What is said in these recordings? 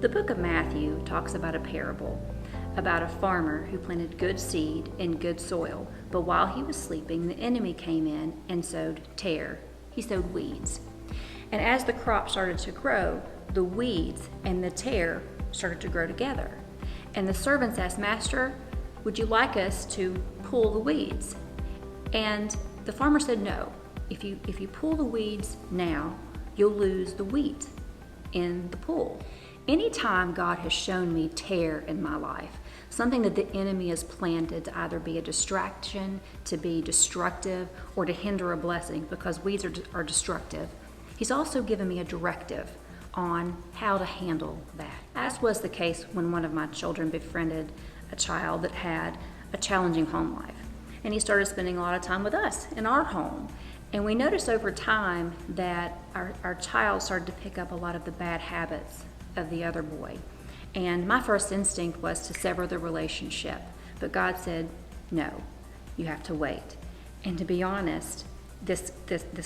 The book of Matthew talks about a parable about a farmer who planted good seed in good soil, but while he was sleeping, the enemy came in and sowed tare. He sowed weeds. And as the crop started to grow, the weeds and the tare started to grow together. And the servants asked, "Master, would you like us to pull the weeds?" And the farmer said, "No. If you pull the weeds now, you'll lose the wheat in the pull." Anytime God has shown me tare in my life, something that the enemy has planted to either be a distraction, to be destructive, or to hinder a blessing, because weeds are destructive, he's also given me a directive on how to handle that. As was the case when one of my children befriended a child that had a challenging home life. And he started spending a lot of time with us in our home. And we noticed over time that our child started to pick up a lot of the bad habits of the other boy. And my first instinct was to sever the relationship. But God said, "No, you have to wait." And to be honest, this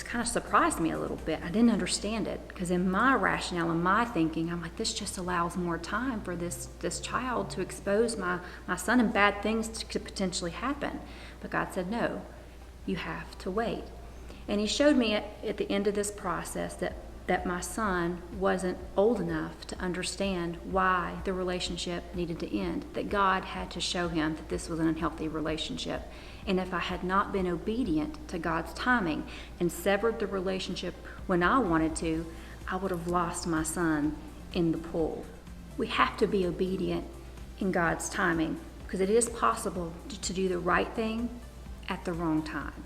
kind of surprised me a little bit. I didn't understand it, because in my rationale and my thinking, I'm like, this just allows more time for this child to expose my son, and bad things to potentially happen. But God said, "No, you have to wait." And he showed me at the end of this process that my son wasn't old enough to understand why the relationship needed to end, that God had to show him that this was an unhealthy relationship. And if I had not been obedient to God's timing and severed the relationship when I wanted to, I would have lost my son in the pull. We have to be obedient in God's timing, because it is possible to do the right thing at the wrong time.